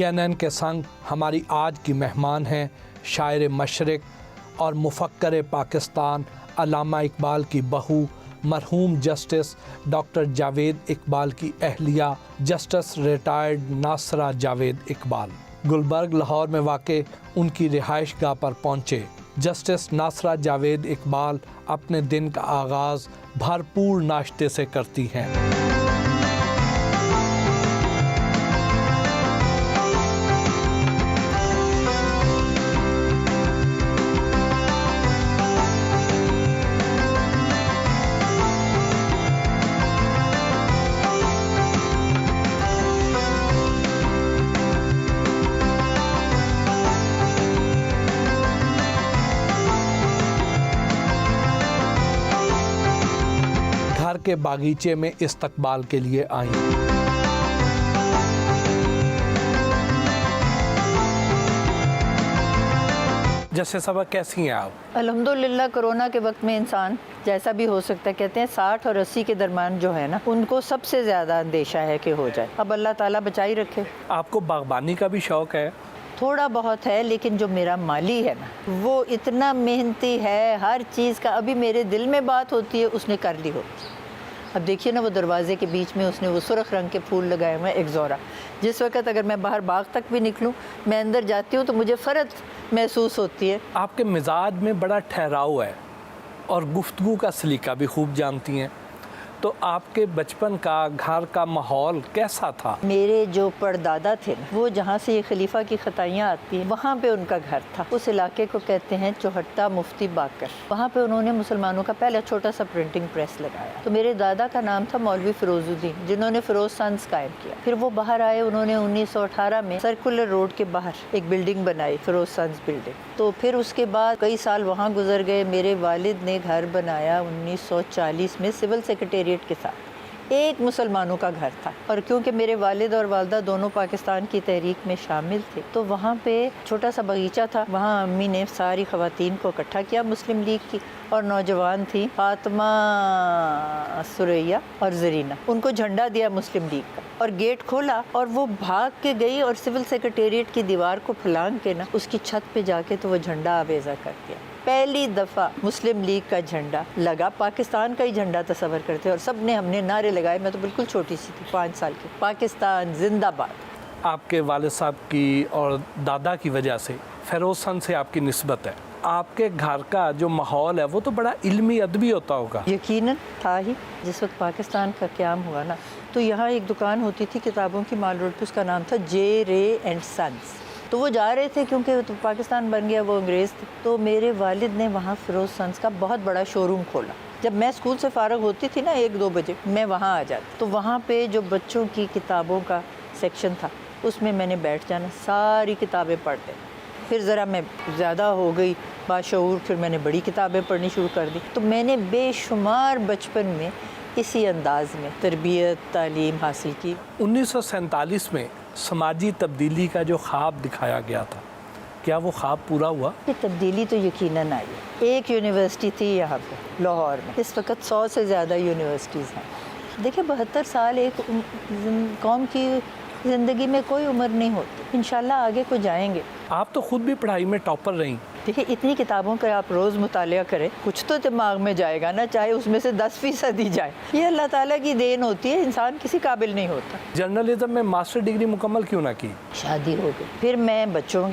CNN کے संग हमारी आज की मेहमान हैं शायर मशरिक और मुफक्कर पाकिस्तान अल्लामा इकबाल की बहू मरहूम जस्टिस डॉक्टर जावेद इकबाल की अहलिया जस्टिस रिटायर्ड नासरा जावेद इकबाल। गुलबर्ग लाहौर में वाक़ उनकी रिहाइश गाह पर पहुँचे जस्टिस नासरा जावेद इकबाल अपने दिन का आगाज़ भरपूर नाश्ते से करती हैं। घर के बागीचे में इस्तकबाल के लिए आईं। जैसे सबक कैसी हैं आप? अल्हम्दुलिल्लाह कोरोना के वक्त में इंसान जैसा भी हो सकता है, कहते हैं 60 और 80 के दरमियान जो है ना, उनको सबसे ज़्यादा अंदेशा है कि हो जाए। अब अल्लाह ताला बचाई रखे। आपको बागबानी का भी शौक़ है? थोड़ा बहुत है, लेकिन जो मेरा माली है ना वो इतना मेहनती है, हर चीज़ का। अभी मेरे दिल में बात होती है उसने कर ली होती। अब देखिए ना, वो दरवाजे के बीच में उसने वो सुर्ख रंग के फूल लगाए हुए हैं, एक्ज़ोरा। जिस वक्त अगर मैं बाहर बाग तक भी निकलूं, मैं अंदर जाती हूँ तो मुझे फ़र्क महसूस होती है। आपके मिजाज में बड़ा ठहराव है और गुफ्तगू का सलीका भी खूब जानती हैं, तो आपके बचपन का घर का माहौल कैसा था? मेरे जो परदादा थे ना, वो जहाँ से ये खलीफा की खताइयाँ आती हैं, वहाँ पे उनका घर था। उस इलाके को कहते हैं चौहट्टा मुफ्ती बाकर। वहाँ पे उन्होंने मुसलमानों का पहला छोटा सा प्रिंटिंग प्रेस लगाया। तो मेरे दादा का नाम था मौलवी फिरोजुद्दीन, जिन्होंने फिरोज सन्स कायम किया। फिर वो बाहर आए, उन्होंने 1918 में सर्कुलर रोड के बाहर एक बिल्डिंग बनाई, फिरोज सन्स बिल्डिंग। तो फिर उसके बाद कई साल वहाँ गुजर गए। मेरे वालिद ने घर बनाया 1940 में सिविल सेक्रेटेरिएट के साथ। एक मुसलमानों का घर था, और क्योंकि मेरे वालिद और वालदा दोनों पाकिस्तान की तहरीक में शामिल थे, तो वहाँ पे छोटा सा बगीचा था। वहाँ अम्मी ने सारी ख़वातीन को इकट्ठा किया मुस्लिम लीग की, और नौजवान थी फातिमा, सुरैया और जरीना। उनको झंडा दिया मुस्लिम लीग का और गेट खोला, और वो भाग के गई और सिविल सेक्रेटेरिएट की दीवार को फलांग के ना उसकी छत पे जाके तो वो झंडा आवेज़ा कर दिया। पहली दफ़ा मुस्लिम लीग का झंडा लगा, पाकिस्तान का ही झंडा तस्वर करते, और सब ने हमने नारे लगाए। मैं तो बिल्कुल छोटी सी थी, 5 साल की। पाकिस्तान जिंदाबाद। आपके वालिद साहब की और दादा की वजह से फिरोज सन से आपकी निस्बत है। आपके घर का जो माहौल है वो तो बड़ा इल्मी अदबी होता होगा। यकीनन था ही। जिस वक्त पाकिस्तान का क़याम हुआ ना, तो यहाँ एक दुकान होती थी किताबों की, माल रोड पे, उसका नाम था जे रे एंड सन्स। तो वो जा रहे थे क्योंकि तो पाकिस्तान बन गया, वो अंग्रेज़ थे। तो मेरे वालिद ने वहाँ फिरोज सन्स का बहुत बड़ा शोरूम खोला। जब मैं स्कूल से फ़ारग होती थी ना 1-2 बजे, मैं वहाँ आ जाती। तो वहाँ पे जो बच्चों की किताबों का सेक्शन था, उसमें मैंने बैठ जाना, सारी किताबें पढ़ते। फिर ज़रा मैं ज़्यादा हो गई बाशऊर, फिर मैंने बड़ी किताबें पढ़नी शुरू कर दी। तो मैंने बेशुमार बचपन में इसी अंदाज में तरबियत तालीम हासिल की। 1947 में समाजी तब्दीली का जो ख्वाब दिखाया गया था, क्या वो ख्वाब पूरा हुआ? ये तब्दीली तो यकीनन आई है। एक यूनिवर्सिटी थी यहाँ पे लाहौर में, इस वक्त 100 से ज़्यादा यूनिवर्सिटीज़ हैं। देखिए 72 साल एक कौम की ज़िंदगी में कोई उम्र नहीं होती। इंशाल्लाह आगे को जाएंगे। आप तो खुद भी पढ़ाई में टॉपर रहीं। देखिए इतनी किताबों का आप रोज़ मुतालिया करें, कुछ तो दिमाग में जाएगा ना, चाहे उसमें से 10% ही जाए। ये अल्लाह ताला की देन होती है, इंसान किसी काबिल नहीं होता। जर्नलिज्म में मास्टर डिग्री मुकम्मल क्यों ना की? शादी हो गई, फिर मैं बच्चों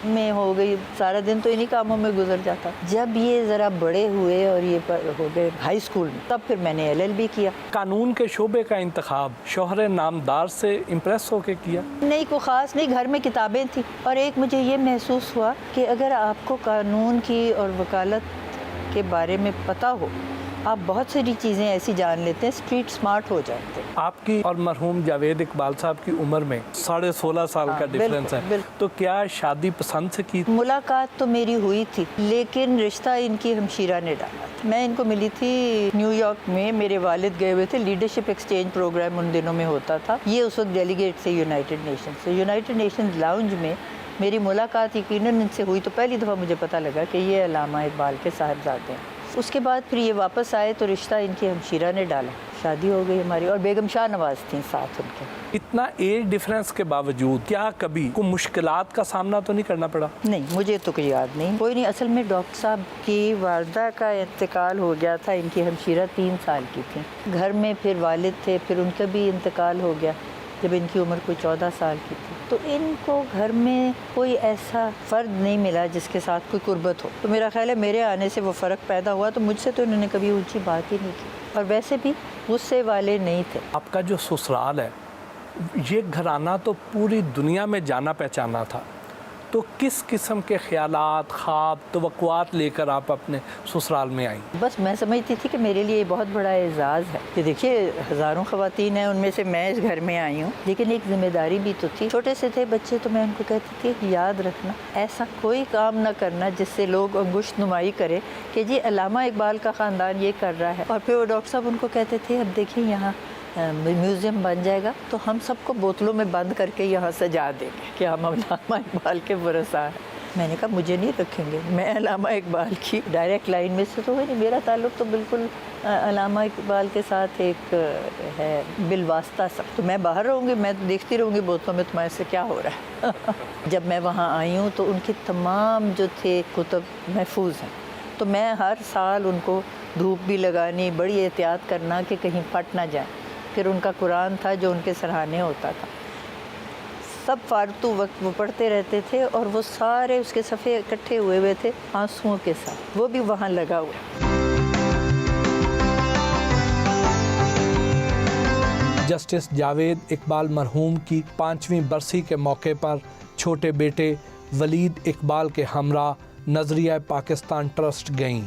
में हो गई, सारा दिन तो इन्हीं कामों में गुजर जाता। जब ये ज़रा बड़े हुए और ये हो गए हाई स्कूल में, तब फिर मैंने LLB किया। कानून के शोबे का इंतखाब शोहर नामदार से इम्प्रेस होके किया? नहीं, कोई ख़ास नहीं, घर में किताबें थी, और एक मुझे ये महसूस हुआ कि अगर आपको कानून की और वकालत के बारे में पता हो, आप बहुत सारी चीज़ें ऐसी जान लेते हैं, स्ट्रीट स्मार्ट हो जाते हैं। आपकी और मरहूम जावेद इकबाल साहब की उम्र में 16.5 साल का डिफरेंस है, तो क्या शादी पसंद से की? मुलाकात तो मेरी हुई थी, लेकिन रिश्ता इनकी हमशीरा ने डाला था। मैं इनको मिली थी न्यूयॉर्क में, मेरे वालिद गए हुए थे, लीडरशिप एक्सचेंज प्रोग्राम उन दिनों में होता था। ये उस वक्त डेलीगेट से यूनाइटेड नेशन से। यूनाइटेड नेशन लाउंज में मेरी मुलाकात यकीनन इनसे हुई, तो पहली दफ़ा मुझे पता लगा कि ये अल्लामा इकबाल के साहिबजादे हैं। उसके बाद फिर ये वापस आए तो रिश्ता इनकी हमशीरा ने डाला। شادی ہو گئی ہماری، اور بیگم شاہ نواز تھیں ساتھ ان کے۔ اتنا ایج ڈفرینس کے باوجود کیا کبھی کوئی مشکلات کا سامنا تو نہیں کرنا پڑا؟ نہیں، مجھے تو کوئی یاد نہیں، کوئی نہیں۔ اصل میں ڈاکٹر صاحب کی والدہ کا انتقال ہو گیا تھا، ان کی ہمشیرہ 3 سال کی تھیں، گھر میں پھر والد تھے، پھر ان کا بھی انتقال ہو گیا جب ان کی عمر کوئی 14 سال کی تھی، تو ان کو گھر میں کوئی ایسا فرد نہیں ملا جس کے ساتھ کوئی قربت ہو، تو میرا خیال ہے میرے آنے سے وہ فرق پیدا ہوا، تو مجھ سے تو انہوں نے کبھی اونچی بات ہی نہیں کی، اور ویسے بھی غصے والے نہیں تھے۔ آپ کا جو سسرال ہے یہ گھرانہ تو پوری دنیا میں جانا پہچانا تھا، تو کس قسم کے خیالات، خواب، توقعات لے کر آپ اپنے سسرال میں آئیں؟ بس میں سمجھتی تھی کہ میرے لیے یہ بہت بڑا اعزاز ہے کہ دیکھیے ہزاروں خواتین ہیں، ان میں سے میں اس گھر میں آئی ہوں، لیکن ایک ذمہ داری بھی تو تھی۔ چھوٹے سے تھے بچے تو میں ان کو کہتی تھی کہ یاد رکھنا، ایسا کوئی کام نہ کرنا جس سے لوگ انگشت نمائی کرے کہ جی علامہ اقبال کا خاندان یہ کر رہا ہے۔ اور پھر وہ ڈاکٹر صاحب ان کو کہتے تھے اب دیکھیں یہاں میوزیم بن جائے گا تو ہم سب کو بوتلوں میں بند کر کے یہاں سجا دیں گے کہ ہم علامہ اقبال کے ورثاء ہیں۔ میں نے کہا مجھے نہیں رکھیں گے، میں علامہ اقبال کی ڈائریکٹ لائن میں سے تو ہے نہیں، میرا تعلق تو بالکل علامہ اقبال کے ساتھ ایک ہے بالواسطہ سب، تو میں باہر رہوں گی، میں دیکھتی رہوں گی بوتلوں میں تمہارے سے کیا ہو رہا ہے۔ جب میں وہاں آئی ہوں تو ان کے تمام جو تھے کتب محفوظ ہیں، تو میں ہر سال ان کو دھوپ بھی لگانی، بڑی احتیاط کرنا کہ کہیں پھٹ نہ جائیں۔ پھر ان کا قرآن تھا جو ان کے سرہانے ہوتا تھا، سب فارغ وقت وہ پڑھتے رہتے تھے، اور وہ سارے اس کے صفحے اکٹھے ہوئے تھے آنسوؤں کے ساتھ، وہ بھی وہاں لگا ہوا۔ جسٹس جاوید اقبال مرحوم کی 5ویں برسی کے موقع پر چھوٹے بیٹے ولید اقبال کے ہمراہ نظریہ پاکستان ٹرسٹ گئیں۔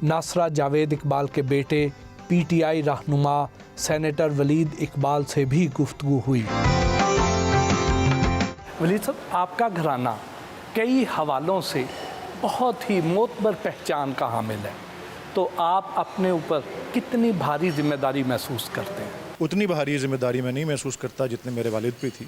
ناصرہ جاوید اقبال کے بیٹے پی ٹی آئی رہنما سینیٹر ولید اقبال سے بھی گفتگو ہوئی۔ ولید صاحب، آپ کا گھرانہ کئی حوالوں سے بہت ہی معتبر پہچان کا حامل ہے، تو آپ اپنے اوپر کتنی بھاری ذمہ داری محسوس کرتے ہیں؟ اتنی بھاری ذمہ داری میں نہیں محسوس کرتا جتنے میرے والد پہ تھی۔